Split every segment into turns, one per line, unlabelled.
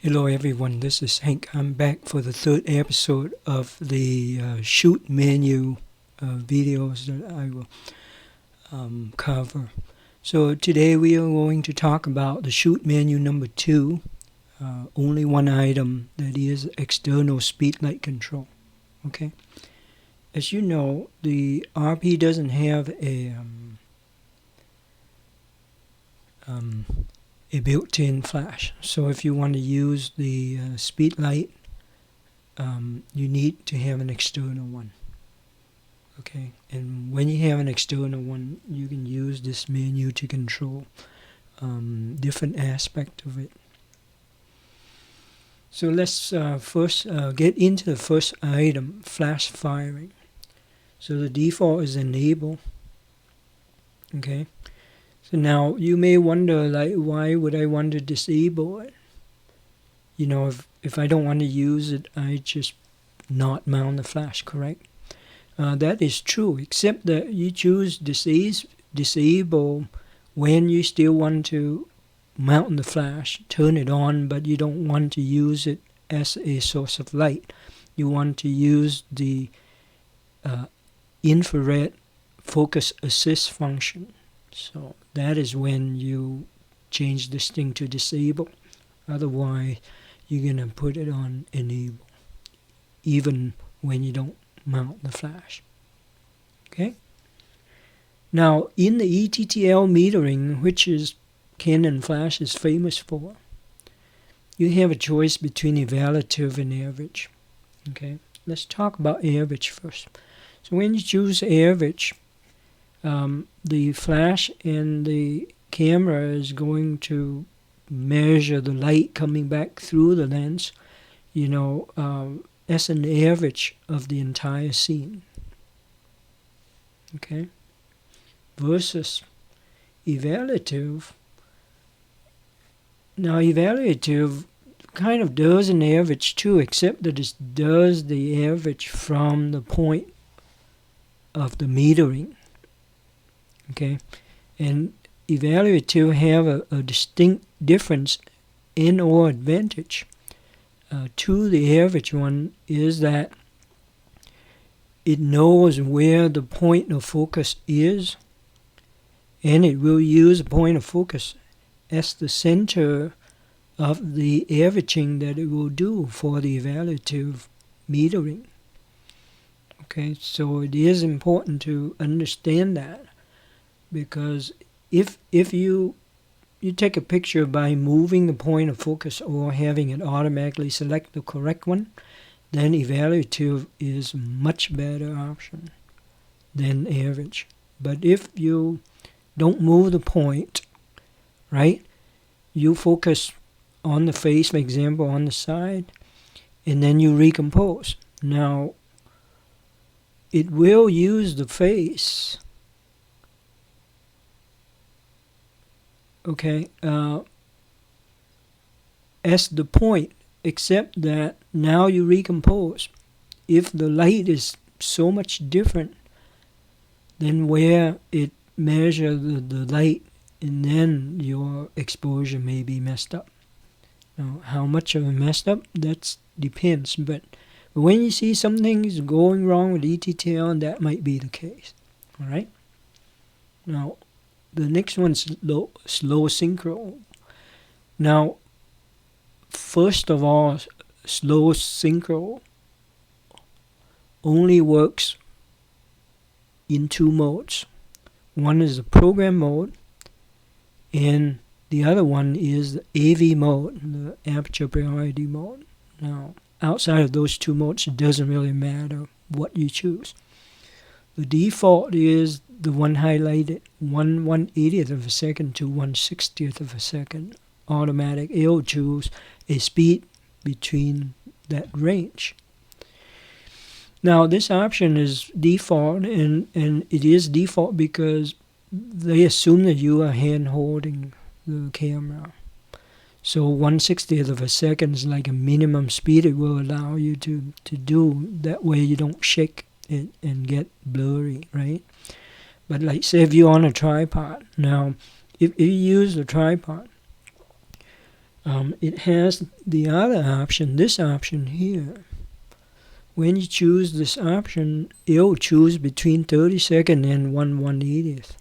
Hello everyone, this is Hank. I'm back for the third episode of the shoot menu videos that I will cover. So today we are going to talk about the shoot menu number 2, only one item, that is external speedlight control. Okay, as you know, the RP doesn't have a built-in flash. So if you want to use the Speedlite, you need to have an external one. Okay, and when you have an external one, you can use this menu to control different aspects of it. So let's first get into the first item, flash firing. So the default is enable. Okay. So now you may wonder, like, why would I want to disable it? You know, if I don't want to use it, I just not mount the flash, correct? That is true, except that you choose disable when you still want to mount the flash, turn it on, but you don't want to use it as a source of light. You want to use the infrared focus assist function. So that is when you change this thing to disable. Otherwise, you're going to put it on enable, even when you don't mount the flash. Okay? Now, in the ETTL metering, which is Canon flash is famous for, you have a choice between evaluative and average. Okay? Let's talk about average first. So when you choose average, the flash and the camera is going to measure the light coming back through the lens, you know, as an average of the entire scene. Okay? Versus evaluative. Now, evaluative kind of does an average too, except that it does the average from the point of the metering. Okay, and evaluative have a distinct difference in or advantage to the average one is that it knows where the point of focus is, and it will use the point of focus as the center of the averaging that it will do for the evaluative metering. Okay, so it is important to understand that. Because if you take a picture by moving the point of focus or having it automatically select the correct one, then evaluative is a much better option than average. But if you don't move the point, right, you focus on the face, for example, on the side, and then you recompose. Now, it will use the face, okay, as the point, except that now you recompose. If the light is so much different than where it measures the light, and then your exposure may be messed up. Now, how much of it messed up, that depends. But when you see something is going wrong with ETTL, that might be the case. All right? Now, the next one's slow synchro. Now, first of all, slow synchro only works in two modes. One is the program mode, and the other one is the AV mode, the aperture priority mode. Now, outside of those two modes, it doesn't really matter what you choose. The default is the one highlighted, 1/180th of a second to 1/60th of a second automatic. It'll choose a speed between that range. Now, this option is default, and it is default because they assume that you are hand holding the camera. So 1/60th of a second is like a minimum speed it will allow you to do. That way you don't shake it and get blurry, right? But like, say if you're on a tripod. Now, if you use the tripod, it has the other option, this option here. When you choose this option, it'll choose between 32nd and 1/180th.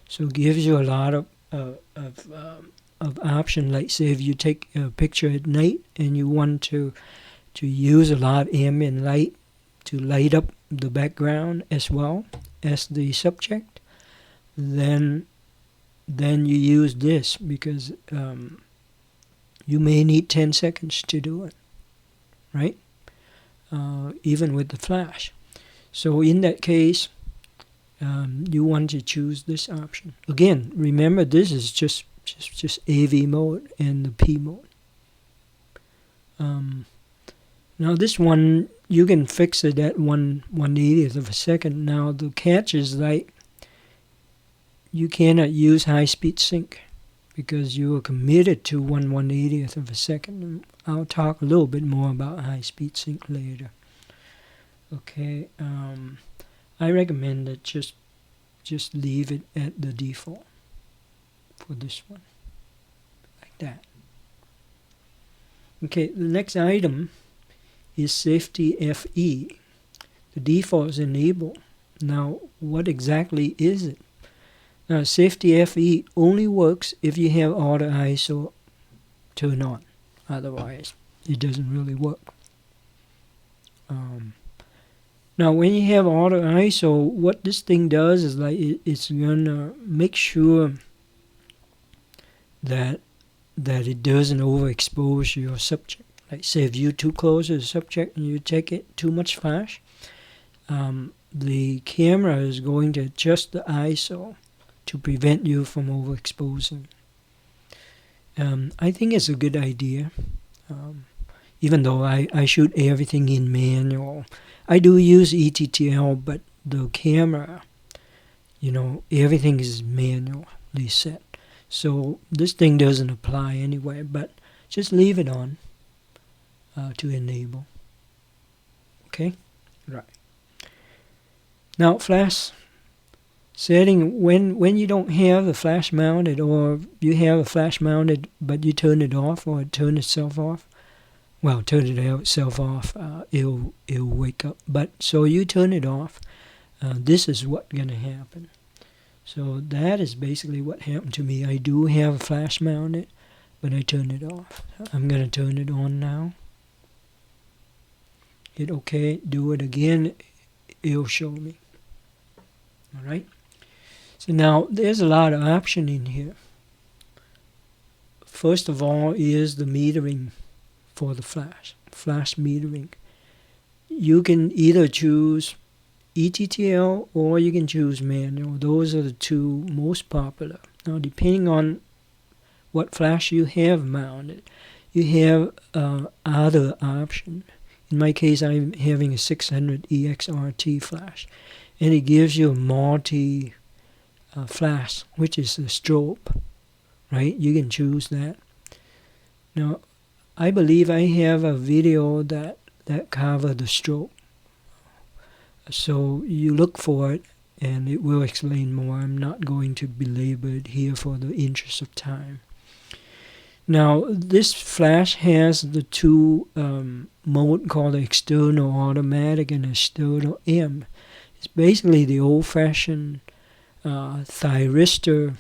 So it gives you a lot of option. Like say if you take a picture at night and you want to use a lot of ambient light to light up the background as well as the subject, then you use this, because you may need 10 seconds to do it, right? Even with the flash. So in that case, you want to choose this option. Again, remember this is just AV mode and the P mode. Now this one, you can fix it at 1/180th of a second. Now the catch is like you cannot use high-speed sync because you are committed to 1/180th of a second. I'll talk a little bit more about high-speed sync later. Okay, I recommend that just leave it at the default for this one, like that. Okay, the next item is Safety FE. The default is enabled. Now, what exactly is it? Now, Safety FE only works if you have auto ISO turned on. Otherwise, it doesn't really work. Now, when you have auto ISO, what this thing does is like it's gonna make sure that it doesn't overexpose your subject. Like say if you're too close to the subject and you take it too much flash, the camera is going to adjust the ISO to prevent you from overexposing. I think it's a good idea, even though I shoot everything in manual. I do use ETTL, but the camera, everything is manually set. So this thing doesn't apply anyway, but just leave it on to enable. Okay? Right. Now flash setting, when you don't have the flash mounted, or you have a flash mounted but you turn it off or turn itself off, well, turn itself off, it'll wake up. But so you turn it off, this is what's going to happen. So that is basically what happened to me. I do have a flash mounted, but I turned it off. I'm going to turn it on now. Hit OK, do it again, it'll show me. All right. So now there's a lot of option in here. First of all is the metering for the flash metering. You can either choose ETTL or you can choose manual. Those are the two most popular. Now depending on what flash you have mounted, you have other option. In my case, I'm having a 600 EX RT flash, and it gives you a multi flash, which is a strobe, right? You can choose that. Now, I believe I have a video that covers the strobe. So you look for it, and it will explain more. I'm not going to belabor it here for the interest of time. Now, this flash has the two mode called external automatic and external M. It's basically the old-fashioned thyristor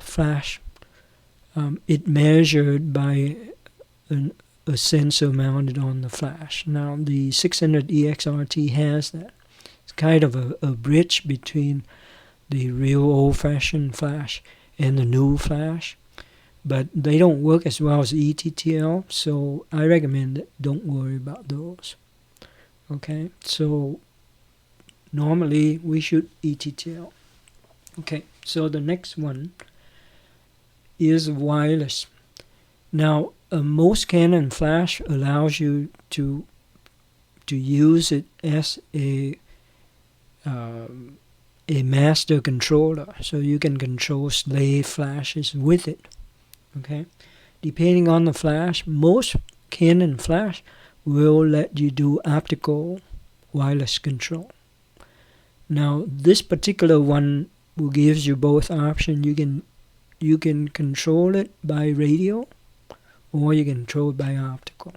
flash. It measured by a sensor mounted on the flash. Now, the 600 EXRT has that. It's kind of a bridge between the real old-fashioned flash and the new flash. But they don't work as well as ETTL, so I recommend that don't worry about those. Okay, so normally we shoot ETTL. Okay, so the next one is wireless. Now, most Canon flash allows you to use it as a master controller, so you can control slave flashes with it. Okay, depending on the flash, most Canon flash will let you do optical wireless control. Now, this particular one will gives you both options. You can control it by radio, or you can control it by optical.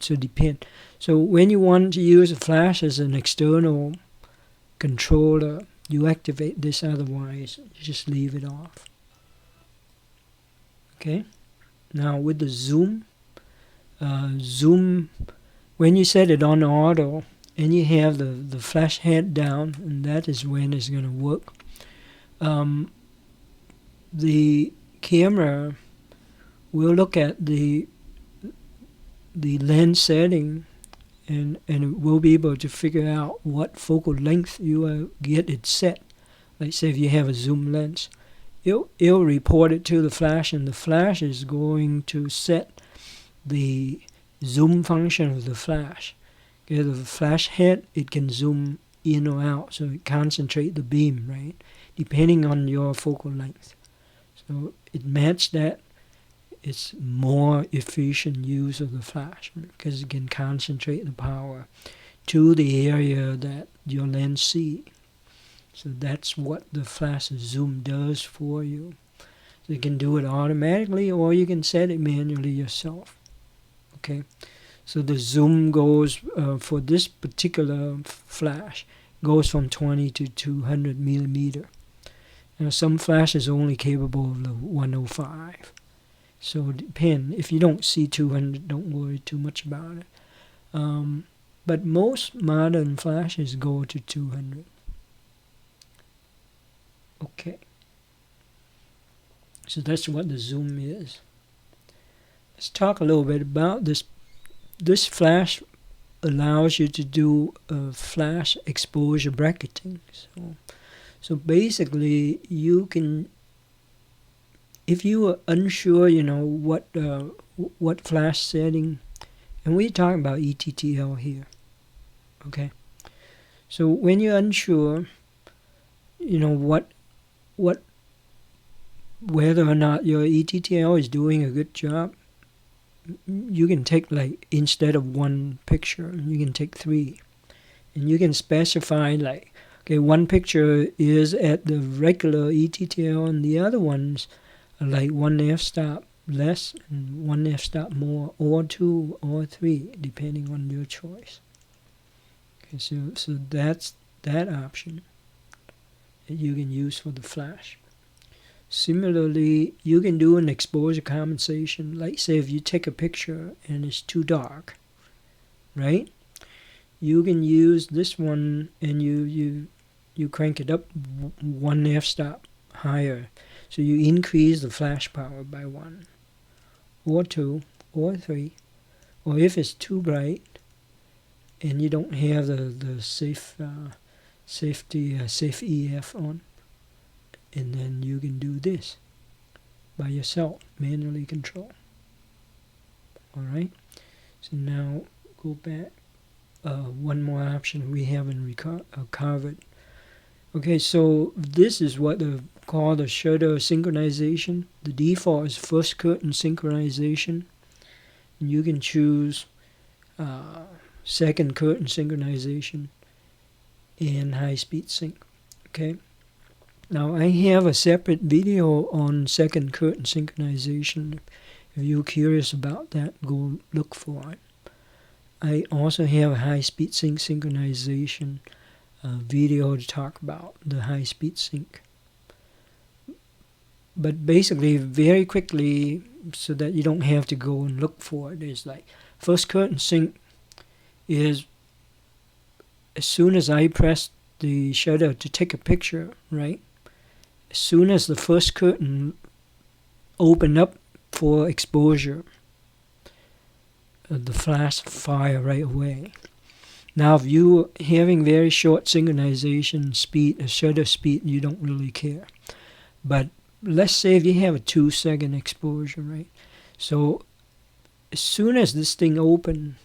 So depend. So when you want to use a flash as an external controller, you activate this, otherwise you just leave it off. Okay. Now with the zoom, when you set it on auto and you have the flash head down, and that is when it's going to work, the camera will look at the lens setting, and it will be able to figure out what focal length you get it set. Like say if you have a zoom lens, it'll report it to the flash, and the flash is going to set the zoom function of the flash. Okay, the flash head, it can zoom in or out, so it concentrate the beam, right, depending on your focal length. So it matches that. It's more efficient use of the flash because it can concentrate the power to the area that your lens see. So that's what the flash zoom does for you. So you can do it automatically, or you can set it manually yourself. Okay, so the zoom goes for this particular flash goes from 20 to 200 millimeter. Now some flash is only capable of the 105. So depend. If you don't see 200, don't worry too much about it. But most modern flashes go to 200. Okay. So that's what the zoom is. Let's talk a little bit about this. This flash allows you to do flash exposure bracketing. So basically, you can, if you are unsure, what flash setting, and we're talking about ETTL here, okay? So when you're unsure, whether or not your ETTL is doing a good job, you can take, like, instead of one picture, you can take 3, and you can specify, like, okay, one picture is at the regular ETTL, and the other ones are like 1 f-stop less and 1 f-stop more, or 2 or 3, depending on your choice. Okay, so that's that option that you can use for the flash. Similarly, you can do an exposure compensation. Like say if you take a picture and it's too dark, right? You can use this one, and you crank it up 1 f-stop higher. So you increase the flash power by 1, or 2, or 3. Or if it's too bright and you don't have the safe EF on, and then you can do this by yourself, manually control. Alright, so now go back. One more option we haven't covered. Okay, so this is what they call the shutter synchronization. The default is first curtain synchronization. And you can choose second curtain synchronization and high speed sync. Okay. Now I have a separate video on second curtain synchronization. If you're curious about that, go look for it. I also have a high speed sync synchronization video to talk about the high speed sync. But basically, very quickly, so that you don't have to go and look for it, is like first curtain sync is as soon as I press the shutter to take a picture, right? As soon as the first curtain open up for exposure, the flash fire right away. Now, if you're having very short synchronization speed, shutter speed, you don't really care. But let's say if you have a 2-second exposure, right? So as soon as this thing open,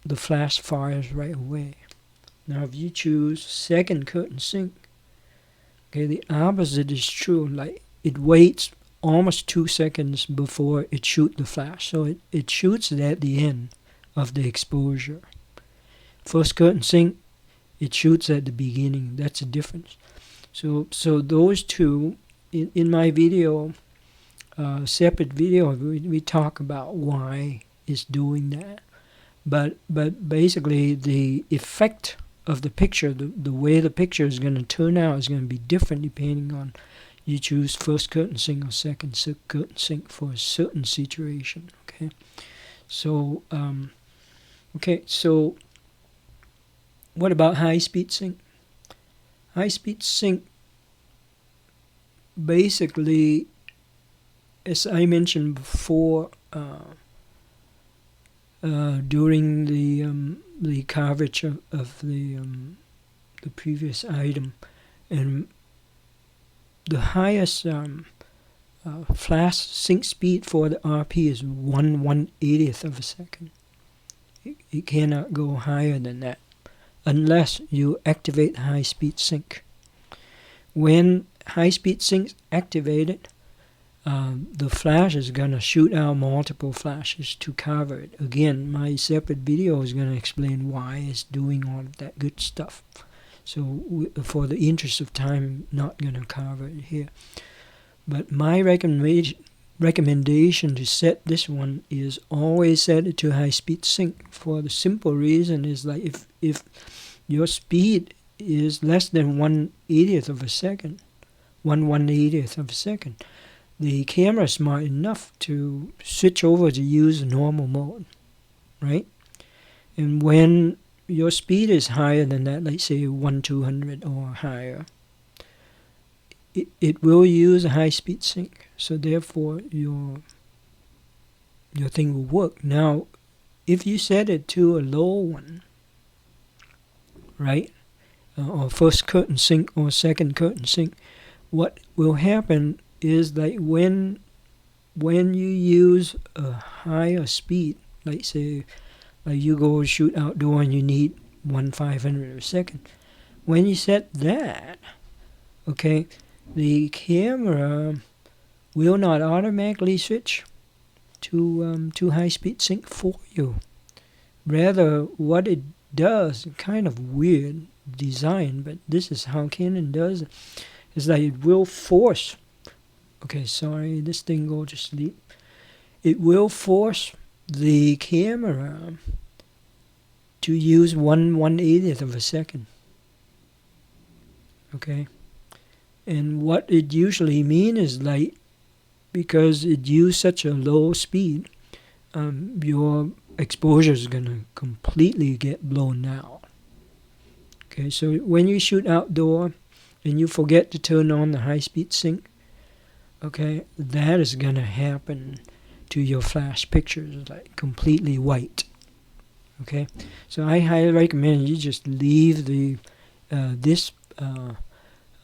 the flash fires right away. Now, if you choose second curtain sync, okay, the opposite is true. Like it waits almost 2 seconds before it shoots the flash. So it shoots it at the end of the exposure. First curtain sync, it shoots at the beginning. That's the difference. So those two, in my video, separate video. We talk about why it's doing that. But basically the effect of the picture, the way the picture is going to turn out is going to be different depending on you choose first curtain sync or second curtain sync for a certain situation. Okay, so so what about high speed sync? High speed sync basically, as I mentioned before, during the coverage of the previous item, and the highest flash sync speed for the RP is 1/180th of a second. It cannot go higher than that unless you activate high speed sync. When high speed sync activated, the flash is going to shoot out multiple flashes to cover it. Again, my separate video is going to explain why it's doing all of that good stuff. So for the interest of time, not going to cover it here. But my recommendation to set this one is always set it to high speed sync, for the simple reason is like if your speed is less than 1/80th of a second, 1/180th of a second, the camera is smart enough to switch over to use normal mode, right? And when your speed is higher than that, let's say 1/200 or higher, it will use a high speed sync. So therefore your thing will work. Now, if you set it to a low one, right, or first curtain sync or second curtain sync, what will happen is that when you use a higher speed, like say like you go shoot outdoor and you need 1/500 a second, when you set that, okay, the camera will not automatically switch to high speed sync for you. Rather, what it does, kind of weird design, but this is how Canon does it, is that it will force, okay, sorry, this thing go to sleep. It will force the camera to use 1/180th of a second. Okay? And what it usually means is like, because it used such a low speed, your exposure is going to completely get blown out. Okay, so when you shoot outdoor and you forget to turn on the high speed sync, okay, that is going to happen to your flash pictures, like completely white. Okay, so I highly recommend you just leave the this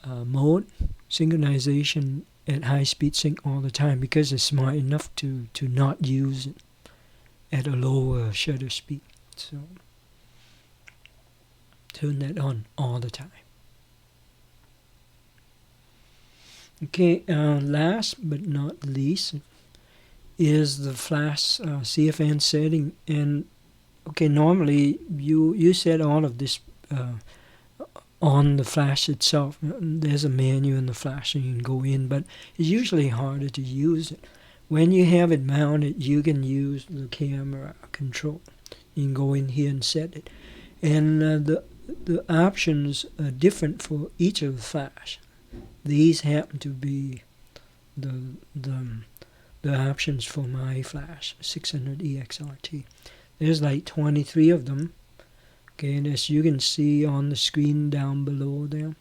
mode, synchronization, at high speed sync all the time, because it's smart enough to not use it at a lower shutter speed. So turn that on all the time. Okay, last but not least is the flash C.Fn setting. And okay, normally you set all of this on the flash itself. There's a menu in the flash and you can go in, but it's usually harder to use it. When you have it mounted, you can use the camera control. You can go in here and set it. And the options are different for each of the flash. These happen to be the options for my flash, 600EX RT. There's like 23 of them. Okay, and as you can see on the screen down below there,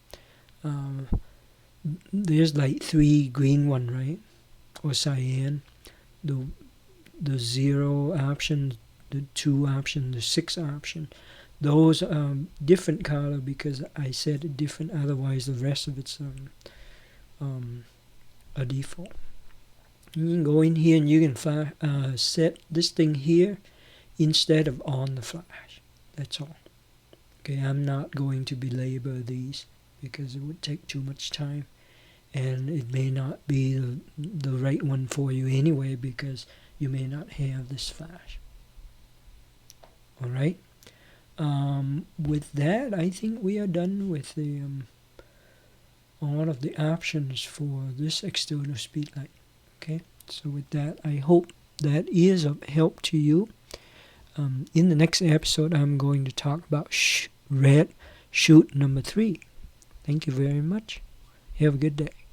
there's like 3 green one, right? Or cyan. The 0 option, the 2 option, the 6 option. Those are different color because I set it different. Otherwise, the rest of it's a default. You can go in here and you can set this thing here instead of on the flash. That's all. Okay, I'm not going to belabor these because it would take too much time, and it may not be the right one for you anyway because you may not have this flash. All right. With that, I think we are done with the all of the options for this external Speedlite. Okay. So with that, I hope that is of help to you. In the next episode, I'm going to talk about red shoot number 3. Thank you very much. Have a good day.